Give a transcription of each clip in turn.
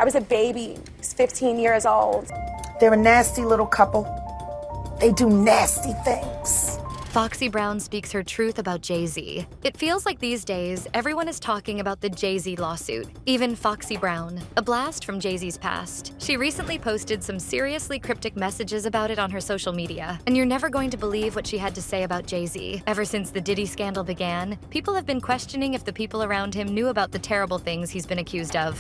I was a baby, I was 15 years old. They're a nasty little couple. They do nasty things. Foxy Brown speaks her truth about Jay-Z. It feels like these days, everyone is talking about the Jay-Z lawsuit, even Foxy Brown, a blast from Jay-Z's past. She recently posted some seriously cryptic messages about it on her social media, and you're never going to believe what she had to say about Jay-Z. Ever since the Diddy scandal began, people have been questioning if the people around him knew about the terrible things he's been accused of.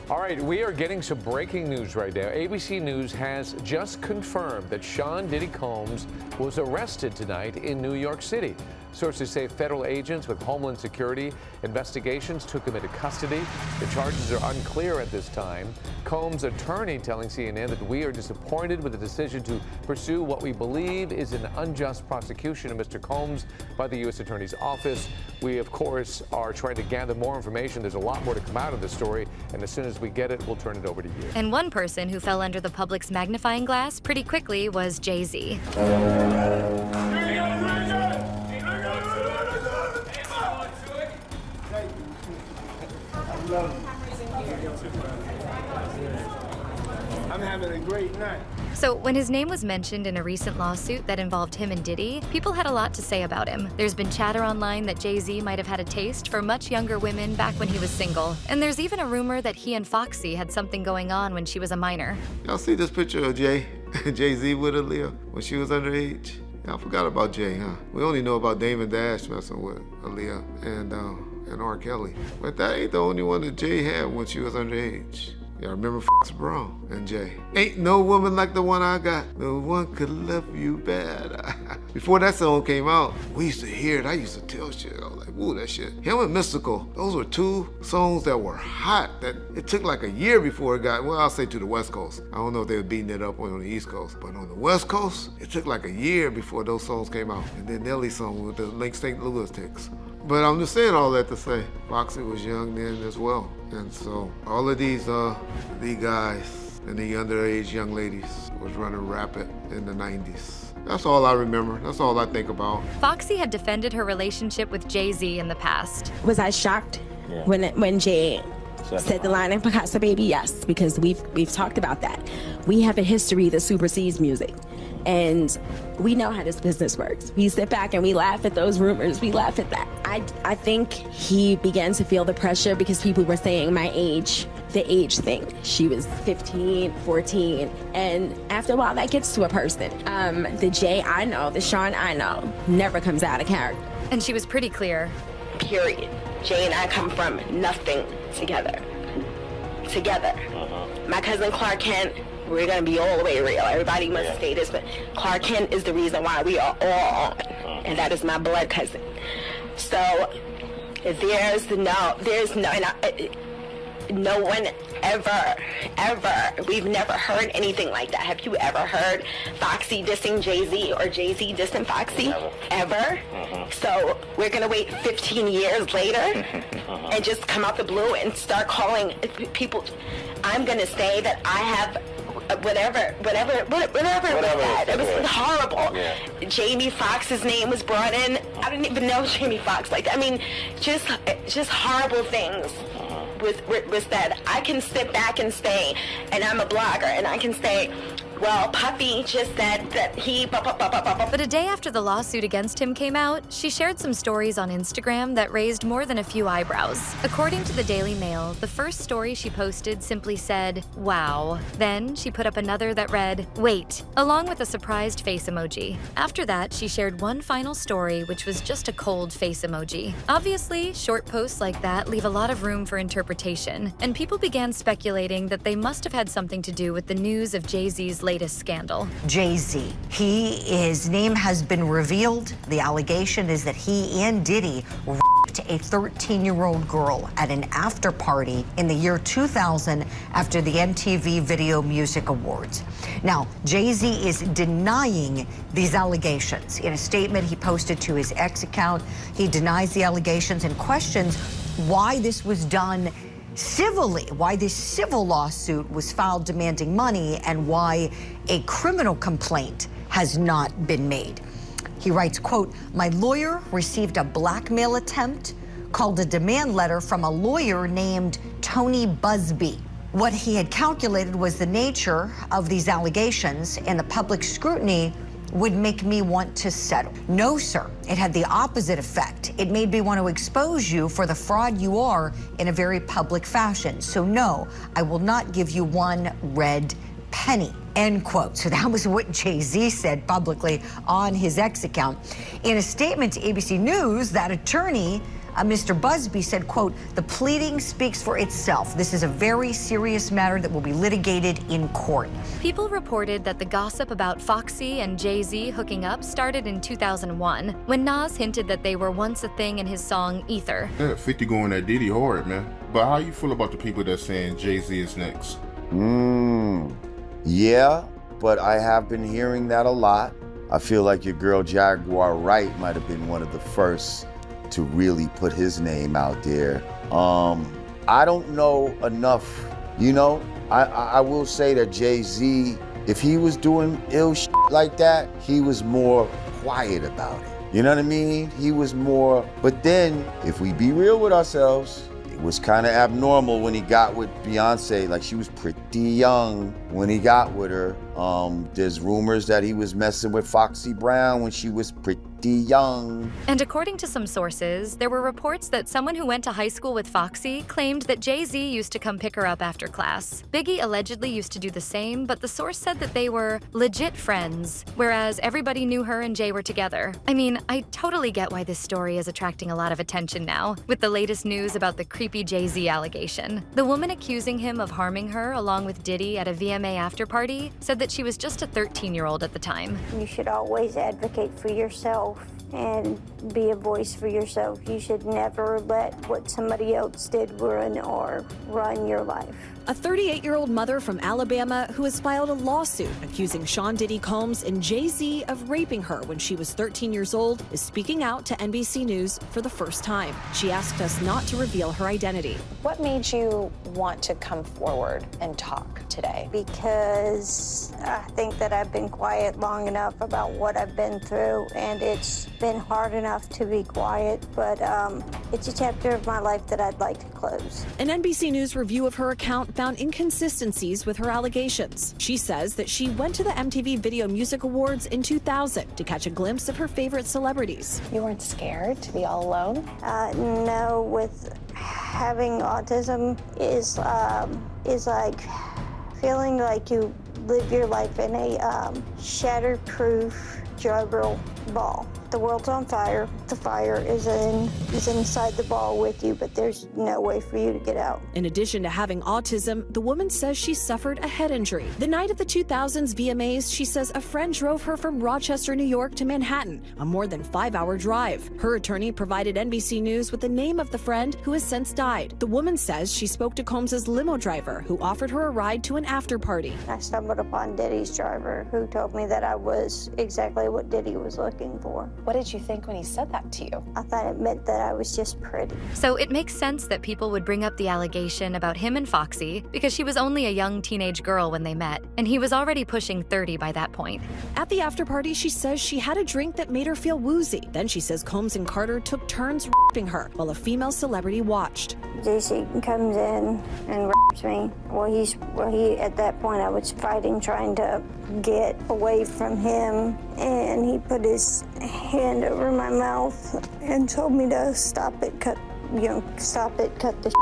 All right, we are getting some breaking news right now. ABC News has just confirmed that Sean Diddy Combs was arrested tonight in New York City. Sources say federal agents with Homeland Security investigations took him into custody. The charges are unclear at this time. Combs' attorney telling CNN that we are disappointed with the decision to pursue what we believe is an unjust prosecution of Mr. Combs by the U.S. Attorney's Office. We, of course, are trying to gather more information. There's a lot more to come out of this story, and as soon as we get it, we'll turn it over to you. And one person who fell under the public's magnifying glass pretty quickly was Jay-Z. I'm having a great night. So when his name was mentioned in a recent lawsuit that involved him and Diddy, people had a lot to say about him. There's been chatter online that Jay-Z might have had a taste for much younger women back when he was single. And there's even a rumor that he and Foxy had something going on when she was a minor. Y'all see this picture of Jay-Z with Aaliyah when she was underage? Y'all forgot about Jay, huh? We only know about Dame and Dash messing with Aaliyah and R. Kelly. But that ain't the only one that Jay had when she was underage. Y'all remember Foxy Brown and Jay? Ain't no woman like the one I got. No one could love you better. Before that song came out, we used to hear it. I used to tell shit. I was like, ooh, that shit. Him and Mystical, those were two songs that were hot. That it took like a year before it got, well, I'll say to the West Coast. I don't know if they were beating it up on the East Coast, but on the West Coast, it took like a year before those songs came out. And then Nelly's song with the Lake St. Louis Ticks. But I'm just saying all that to say, Foxy was young then as well. And so all of these guys and the underage young ladies was running rapid in the 90s. That's all I remember. That's all I think about. Foxy had defended her relationship with Jay-Z in the past. Was I shocked when Jay said the line in Picasso Baby? Yes, because we've talked about that. We have a history that supersedes music. And we know how this business works. We sit back and we laugh at those rumors. We laugh at that. I think he began to feel the pressure because people were saying my age, the age thing. She was 15, 14. And after a while, that gets to a person. The Jay I know, the Sean I know, never comes out of character. And she was pretty clear. Period. Jay and I come from nothing together. My cousin Clark Kent, we're gonna be all the way real. Everybody must say this, but Clark Kent is the reason why we are all on, and that is my blood cousin. So no one ever, we've never heard anything like that. Have you ever heard Foxy dissing Jay-Z or Jay-Z dissing Foxy? Ever? So we're gonna wait 15 years later and just come out the blue and start calling people. I'm gonna say that I have whatever it was. It was horrible. Jamie Foxx's name was brought in. I didn't even know Jamie Foxx like that. I mean, just horrible things was that. I can sit back and say, and I'm a blogger, and I can say, well, Puffy just said that he... But a day after the lawsuit against him came out, she shared some stories on Instagram that raised more than a few eyebrows. According to the Daily Mail, the first story she posted simply said, wow. Then she put up another that read, wait, along with a surprised face emoji. After that, she shared one final story, which was just a cold face emoji. Obviously, short posts like that leave a lot of room for interpretation, and people began speculating that they must have had something to do with the news of Jay-Z's latest scandal. Jay-Z. His name has been revealed. The allegation is that he and Diddy raped a 13-year-old girl at an after party in the year 2000 after the MTV Video Music Awards. Now, Jay-Z is denying these allegations. In a statement he posted to his X account, he denies the allegations and questions why this was done civilly, why this civil lawsuit was filed demanding money, and why a criminal complaint has not been made. He writes, quote, my lawyer received a blackmail attempt called a demand letter from a lawyer named Tony Busby. What he had calculated was the nature of these allegations and the public scrutiny would make me want to settle. No, sir. It had the opposite effect. It made me want to expose you for the fraud you are in a very public fashion. So no, I will not give you one red penny. End quote. So that was what Jay-Z said publicly on his X account. In a statement to ABC News, that attorney, Mr. Busby, said, quote, "The pleading speaks for itself. This is a very serious matter that will be litigated in court." People reported that the gossip about Foxy and Jay-Z hooking up started in 2001, when Nas hinted that they were once a thing in his song Ether. Yeah, 50 going at Diddy hard, man. But how you feel about the people that's saying Jay-Z is next? Yeah, but I have been hearing that a lot. I feel like your girl Jaguar Wright might have been one of the first to really put his name out there. I don't know enough, you know? I will say that Jay-Z, if he was doing ill shit like that, he was more quiet about it. You know what I mean? He was more, but then, if we be real with ourselves, it was kind of abnormal when he got with Beyonce. Like, she was pretty young when he got with her. There's rumors that he was messing with Foxy Brown when she was pretty young. And according to some sources, there were reports that someone who went to high school with Foxy claimed that Jay-Z used to come pick her up after class. Biggie allegedly used to do the same, but the source said that they were legit friends, whereas everybody knew her and Jay were together. I mean, I totally get why this story is attracting a lot of attention now, with the latest news about the creepy Jay-Z allegation. The woman accusing him of harming her along with Diddy at a VMA after party said that she was just a 13-year-old at the time. You should always advocate for yourself and be a voice for yourself. You should never let what somebody else did ruin or run your life. A 38-year-old mother from Alabama who has filed a lawsuit accusing Sean Diddy Combs and Jay-Z of raping her when she was 13 years old is speaking out to NBC News for the first time. She asked us not to reveal her identity. What made you want to come forward and talk today? Because I think that I've been quiet long enough about what I've been through, and it's been hard enough to be quiet, but it's a chapter of my life that I'd like to close. An NBC News review of her account found inconsistencies with her allegations. She says that she went to the MTV Video Music Awards in 2000 to catch a glimpse of her favorite celebrities. You weren't scared to be all alone? No, with having autism is like feeling like you live your life in a shatterproof juggle ball. The world's on fire. The fire is inside the ball with you, but there's no way for you to get out. In addition to having autism, the woman says she suffered a head injury. The night of the 2000s VMAs, she says a friend drove her from Rochester, New York to Manhattan, a more than 5-hour drive. Her attorney provided NBC News with the name of the friend who has since died. The woman says she spoke to Combs' limo driver, who offered her a ride to an after party. I stumbled upon Diddy's driver, who told me that I was exactly what Diddy was looking for. What did you think when he said that to you? I thought it meant that I was just pretty. So it makes sense that people would bring up the allegation about him and Foxy because she was only a young teenage girl when they met, and he was already pushing 30 by that point. At the after party, she says she had a drink that made her feel woozy. Then she says Combs and Carter took turns raping her while a female celebrity watched. JC comes in and raps me. Well, at that point I was fighting, trying to get away from him, and he put his hand over my mouth and told me to stop it, cut the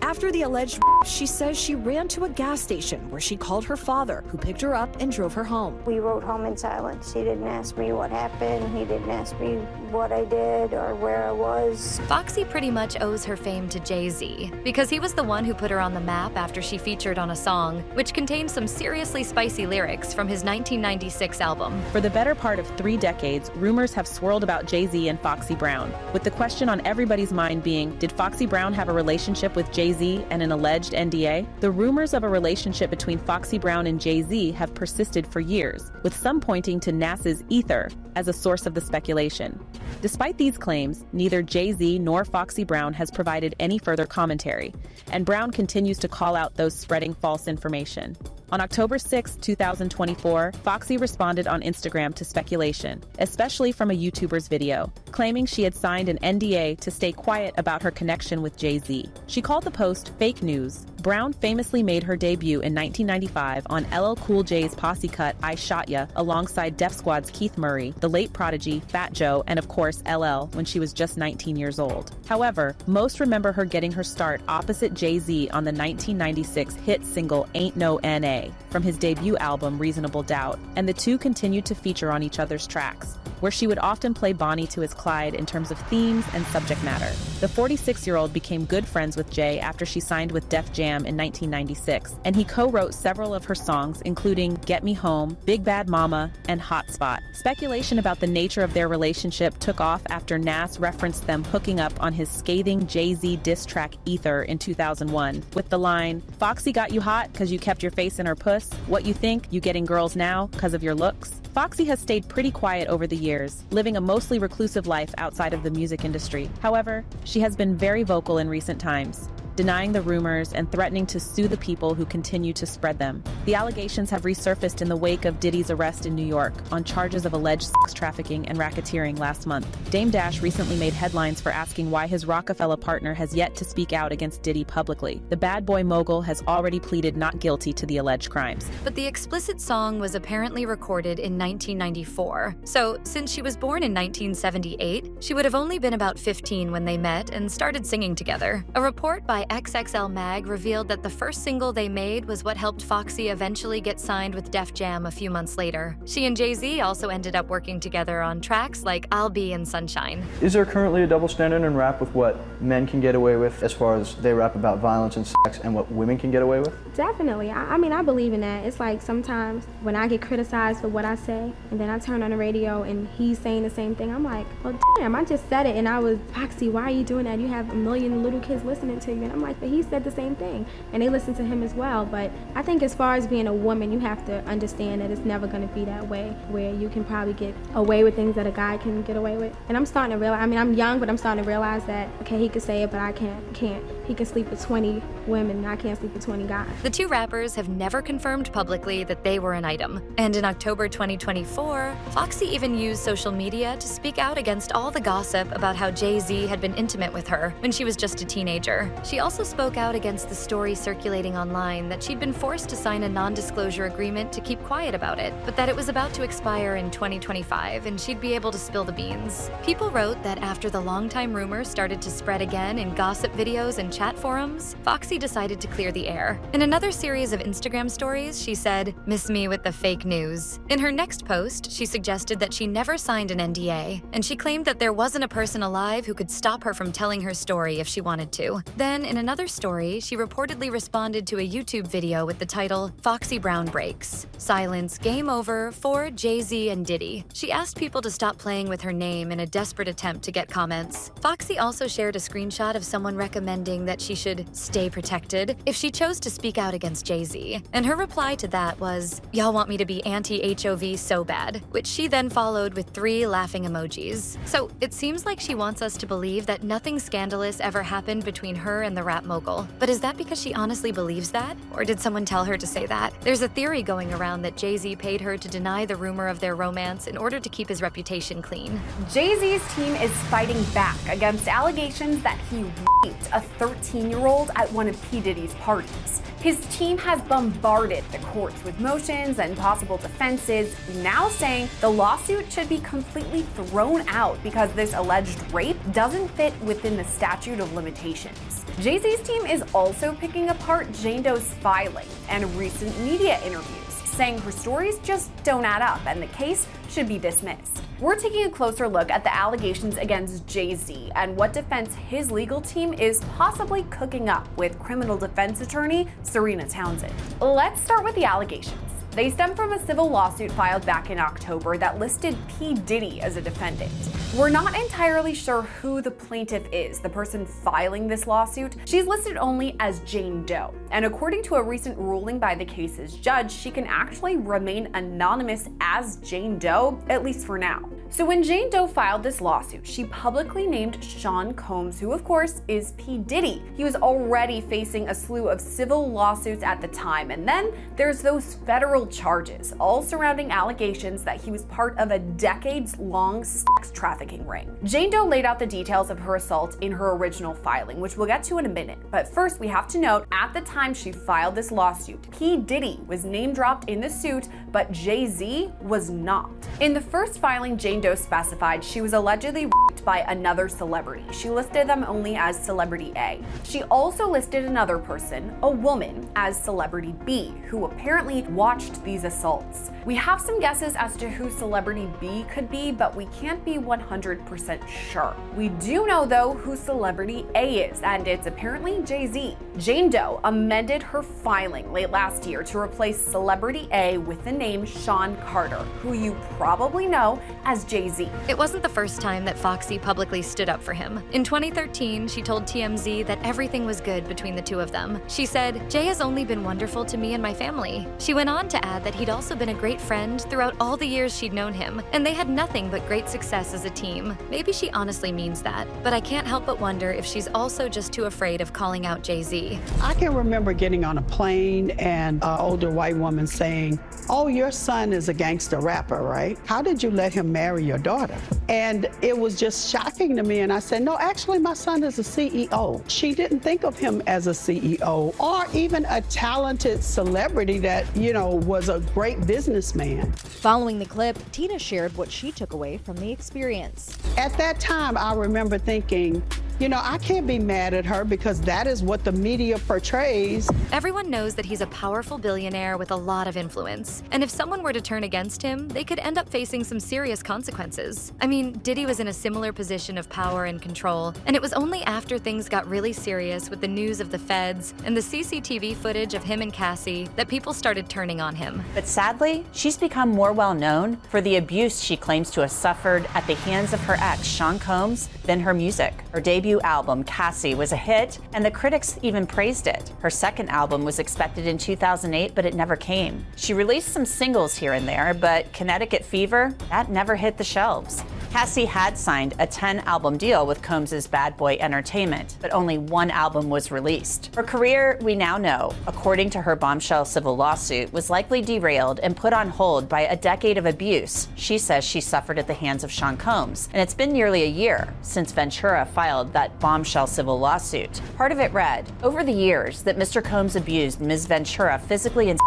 After the alleged she says she ran to a gas station where she called her father, who picked her up and drove her home. We rode home in silence. He didn't ask me what happened. He didn't ask me what I did or where I was. Foxy pretty much owes her fame to Jay-Z because he was the one who put her on the map after she featured on a song which contained some seriously spicy lyrics from his 1996 album. For the better part of 3 decades, rumors have swirled about Jay-Z and Foxy Brown, with the question on everybody's mind being, did Foxy Brown have a relationship with Jay-Z and an alleged NDA? The rumors of a relationship between Foxy Brown and Jay-Z have persisted for years, with some pointing to NASA's Ether as a source of the speculation. Despite these claims, neither Jay-Z nor Foxy Brown has provided any further commentary, and Brown continues to call out those spreading false information. On October 6, 2024, Foxy responded on Instagram to speculation, especially from a YouTuber's video, claiming she had signed an NDA to stay quiet about her connection with Jay-Z. She called the post fake news, Brown famously made her debut in 1995 on LL Cool J's posse cut I Shot Ya alongside Def Squad's Keith Murray, the late Prodigy, Fat Joe, and of course LL when she was just 19 years old. However, most remember her getting her start opposite Jay-Z on the 1996 hit single Ain't No N.A. from his debut album Reasonable Doubt, and the two continued to feature on each other's tracks, where she would often play Bonnie to his Clyde in terms of themes and subject matter. The 46-year-old became good friends with Jay after she signed with Def Jam in 1996, and he co-wrote several of her songs, including Get Me Home, Big Bad Mama, and Hotspot. Speculation about the nature of their relationship took off after Nas referenced them hooking up on his scathing Jay-Z diss track Ether in 2001, with the line, "Foxy got you hot cause you kept your face in her puss. What you think, you getting girls now cause of your looks?" Foxy has stayed pretty quiet over the years, living a mostly reclusive life outside of the music industry. However, she has been very vocal in recent times, denying the rumors and threatening to sue the people who continue to spread them. The allegations have resurfaced in the wake of Diddy's arrest in New York on charges of alleged sex trafficking and racketeering last month. Dame Dash recently made headlines for asking why his Rockefeller partner has yet to speak out against Diddy publicly. The bad boy mogul has already pleaded not guilty to the alleged crimes. But the explicit song was apparently recorded in 1994. So, since she was born in 1978, she would have only been about 15 when they met and started singing together. A report by XXL Mag revealed that the first single they made was what helped Foxy eventually get signed with Def Jam a few months later. She and Jay-Z also ended up working together on tracks like I'll Be and Sunshine. Is there currently a double standard in rap with what men can get away with as far as they rap about violence and sex and what women can get away with? Definitely. I mean, I believe in that. It's like sometimes when I get criticized for what I say and then I turn on the radio and he's saying the same thing, I'm like, well, damn, I just said it and I was, Foxy, why are you doing that? You have a million little kids listening to you. And I'm like, but he said the same thing and they listen to him as well. But I think as far as being a woman, you have to understand that it's never going to be that way, where you can probably get away with things that a guy can get away with. And I'm starting to realize, I mean, I'm young, but I'm starting to realize that, okay, he could say it, but I can't. He can sleep with 20 women and I can't sleep with 20 guys. The two rappers have never confirmed publicly that they were an item. And in October 2024, Foxy even used social media to speak out against all the gossip about how Jay-Z had been intimate with her when she was just a teenager. She also spoke out against the story circulating online that she'd been forced to sign a non-disclosure agreement to keep quiet about it, but that it was about to expire in 2025 and she'd be able to spill the beans. People wrote that after the longtime rumors started to spread again in gossip videos and chat forums, Foxy decided to clear the air. In another series of Instagram stories, she said, "Miss me with the fake news." In her next post, she suggested that she never signed an NDA, and she claimed that there wasn't a person alive who could stop her from telling her story if she wanted to. Then, in another story, she reportedly responded to a YouTube video with the title, "Foxy Brown Breaks. Silence, game over for Jay-Z and Diddy." She asked people to stop playing with her name in a desperate attempt to get comments. Foxy also shared a screenshot of someone recommending that she should stay protected if she chose to speak out against Jay-Z. And her reply to that was, "Y'all want me to be anti-HOV so bad," which she then followed with 3 laughing emojis. So it seems like she wants us to believe that nothing scandalous ever happened between her and the rap mogul. But is that because she honestly believes that? Or did someone tell her to say that? There's a theory going around that Jay-Z paid her to deny the rumor of their romance in order to keep his reputation clean. Jay-Z's team is fighting back against allegations that he raped a 13-year-old at one of P. Diddy's parties. His team has bombarded the courts with motions and possible defenses, now saying the lawsuit should be completely thrown out because this alleged rape doesn't fit within the statute of limitations. Jay-Z's team is also picking apart Jane Doe's filing and recent media interviews, saying her stories just don't add up and the case should be dismissed. We're taking a closer look at the allegations against Jay-Z and what defense his legal team is possibly cooking up with criminal defense attorney Serena Townsend. Let's start with the allegations. They stem from a civil lawsuit filed back in October that listed P. Diddy as a defendant. We're not entirely sure who the plaintiff is, the person filing this lawsuit. She's listed only as Jane Doe, and according to a recent ruling by the case's judge, she can actually remain anonymous as Jane Doe, at least for now. So when Jane Doe filed this lawsuit, she publicly named Sean Combs, who of course is P. Diddy. He was already facing a slew of civil lawsuits at the time, and then there's those federal charges, all surrounding allegations that he was part of a decades-long sex trafficking ring. Jane Doe laid out the details of her assault in her original filing, which we'll get to in a minute. But first, we have to note, at the time she filed this lawsuit, P. Diddy was name-dropped in the suit, but Jay-Z was not. In the first filing, Jane Doe specified she was allegedly raped by another celebrity. She listed them only as Celebrity A. She also listed another person, a woman, as Celebrity B, who apparently watched these assaults. We have some guesses as to who Celebrity B could be, but we can't be 100% sure. We do know, though, who Celebrity A is, and it's apparently Jay-Z. Jane Doe amended her filing late last year to replace Celebrity A with the name Sean Carter, who you probably know as Jay-Z. It wasn't the first time that Foxy publicly stood up for him. In 2013, she told TMZ that everything was good between the two of them. She said, "Jay has only been wonderful to me and my family." She went on to add that he'd also been a great friend throughout all the years she'd known him, and they had nothing but great success as a team. Maybe she honestly means that, but I can't help but wonder if she's also just too afraid of calling out Jay-Z. I can remember getting on a plane and an older white woman saying, "Oh, your son is a gangster rapper, right? How did you let him marry your daughter?" And it was just shocking to me. And I said, "No, actually, my son is a CEO." She didn't think of him as a CEO or even a talented celebrity that, was a great businessman. Following the clip, Tina shared what she took away from the experience. At that time, I remember thinking, I can't be mad at her because that is what the media portrays. Everyone knows that he's a powerful billionaire with a lot of influence. And if someone were to turn against him, they could end up facing some serious consequences. I mean, Diddy was in a similar position of power and control, and it was only after things got really serious with the news of the feds and the CCTV footage of him and Cassie that people started turning on him. But sadly, she's become more well known for the abuse she claims to have suffered at the hands of her ex, Sean Combs, than her music. Her debut album, Cassie, was a hit, and the critics even praised it. Her second album was expected in 2008, but it never came. She released some singles here and there, but Connecticut Fever, that never hit the shelves. Cassie had signed a 10-album deal with Combs' Bad Boy Entertainment, but only one album was released. Her career, we now know, according to her bombshell civil lawsuit, was likely derailed and put on hold by a decade of abuse she says she suffered at the hands of Sean Combs. And it's been nearly a year since Ventura filed that bombshell civil lawsuit. Part of it read, "Over the years that Mr. Combs abused Ms. Ventura physically and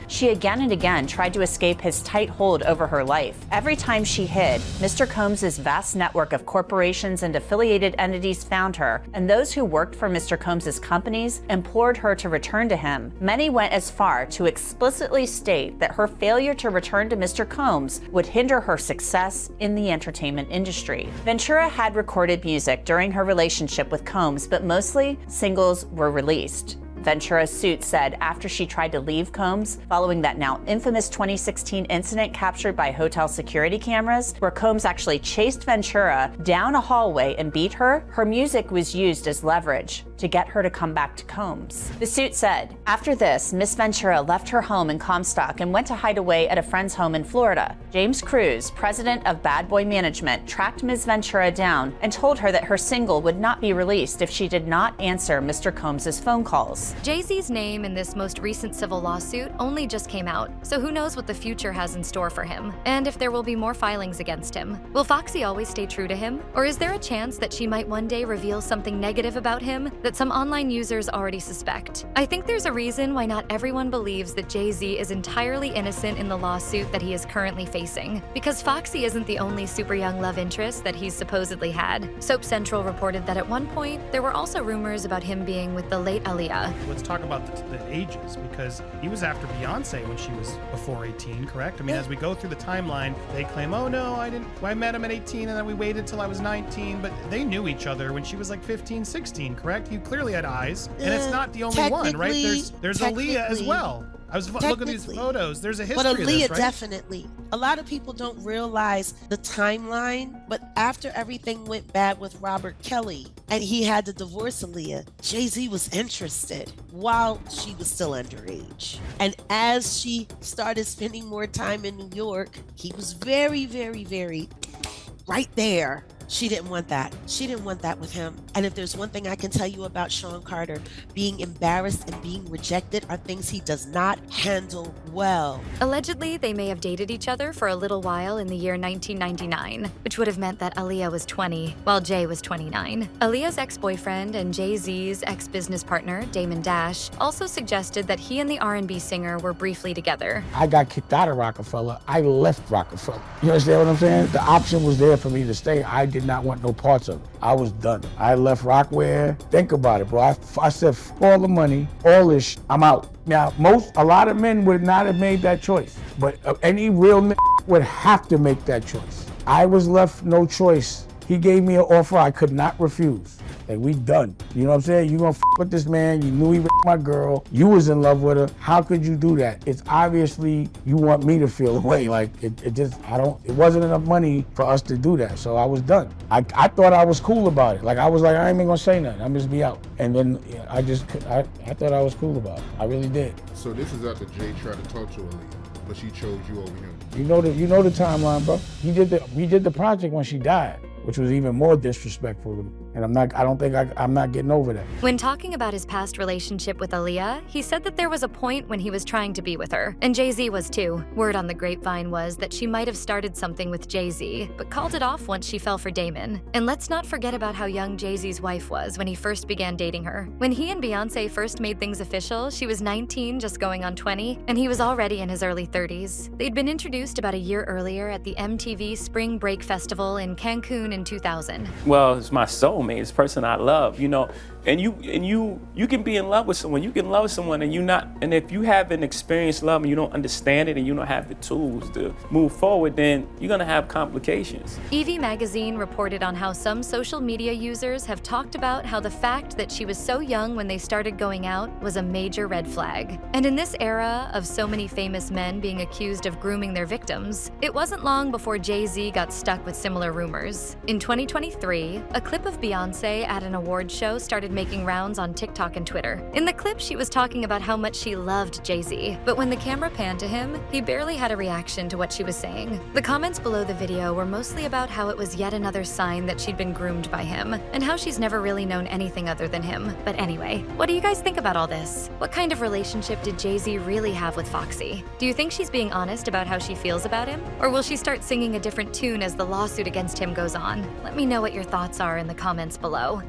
she again and again tried to escape his tight hold over her life. Every time she hid, Mr. Combs' vast network of corporations and affiliated entities found her, and those who worked for Mr. Combs' companies implored her to return to him. Many went as far to explicitly state that her failure to return to Mr. Combs would hinder her success in the entertainment industry." Ventura had recorded music during her relationship with Combs, but mostly singles were released. Ventura's suit said after she tried to leave Combs following that now infamous 2016 incident captured by hotel security cameras, where Combs actually chased Ventura down a hallway and beat her, her music was used as leverage to get her to come back to Combs. The suit said, after this, Miss Ventura left her home in Comstock and went to hide away at a friend's home in Florida. James Cruz, president of Bad Boy Management, tracked Ms. Ventura down and told her that her single would not be released if she did not answer Mr. Combs' phone calls. Jay-Z's name in this most recent civil lawsuit only just came out, so who knows what the future has in store for him, and if there will be more filings against him. Will Foxy always stay true to him? Or is there a chance that she might one day reveal something negative about him that some online users already suspect? I think there's a reason why not everyone believes that Jay-Z is entirely innocent in the lawsuit that he is currently facing, because Foxy isn't the only super young love interest that he's supposedly had. Soap Central reported that at one point, there were also rumors about him being with the late Aaliyah. Let's talk about the ages, because he was after Beyonce when she was before 18, correct? I mean, as we go through the timeline, they claim, oh no, I met him at 18 and then we waited till I was 19, but they knew each other when she was like 15, 16, correct? You clearly had eyes, and it's not the only one, right? There's Aaliyah as well. I was looking at these photos. There's a history of this, right? Definitely. A lot of people don't realize the timeline, but after everything went bad with Robert Kelly and he had to divorce Aaliyah, Jay-Z was interested while she was still underage. And as she started spending more time in New York, he was very, very, very right there. She didn't want that. She didn't want that with him. And if there's one thing I can tell you about Sean Carter, being embarrassed and being rejected are things he does not handle well. Allegedly, they may have dated each other for a little while in the year 1999, which would have meant that Aaliyah was 20, while Jay was 29. Aaliyah's ex-boyfriend and Jay-Z's ex-business partner, Damon Dash, also suggested that he and the R&B singer were briefly together. I got kicked out of Rockefeller. I left Rockefeller. You understand what I'm saying? The option was there for me to stay. I did not want no parts of it. I was done. I left Rockware. Think about it, bro. I said, f all the money, all this, I'm out. Now, a lot of men would not have made that choice, but any real nigga would have to make that choice. I was left no choice. He gave me an offer I could not refuse. Like, we done. You know what I'm saying? You gonna f with this man, you knew he was my girl, you was in love with her, how could you do that? It's obviously you want me to feel away. Like, it wasn't enough money for us to do that, so I was done. I thought I was cool about it. Like, I was like, I ain't even gonna say nothing, I'm just be out. And then I thought I was cool about it. I really did. So this is after Jay tried to talk to Aaliyah, but she chose you over him. You know the timeline, bro. We did the project when she died, which was even more disrespectful. And I'm not getting over that. When talking about his past relationship with Aaliyah, he said that there was a point when he was trying to be with her, and Jay-Z was too. Word on the grapevine was that she might have started something with Jay-Z, but called it off once she fell for Damon. And let's not forget about how young Jay-Z's wife was when he first began dating her. When he and Beyonce first made things official, she was 19, just going on 20, and he was already in his early 30s. They'd been introduced about a year earlier at the MTV Spring Break Festival in Cancun in 2000. Well, it's my soulmate, it's the person I love, you know. And you can be in love with someone. You can love someone and if you haven't experienced love and you don't understand it and you don't have the tools to move forward, then you're gonna have complications. Evie magazine reported on how some social media users have talked about how the fact that she was so young when they started going out was a major red flag. And in this era of so many famous men being accused of grooming their victims, it wasn't long before Jay-Z got stuck with similar rumors. In 2023, a clip of Beyonce at an award show started making rounds on TikTok and Twitter. In the clip, she was talking about how much she loved Jay-Z, but when the camera panned to him, he barely had a reaction to what she was saying. The comments below the video were mostly about how it was yet another sign that she'd been groomed by him, and how she's never really known anything other than him. But anyway, what do you guys think about all this? What kind of relationship did Jay-Z really have with Foxy? Do you think she's being honest about how she feels about him? Or will she start singing a different tune as the lawsuit against him goes on? Let me know what your thoughts are in the comments below.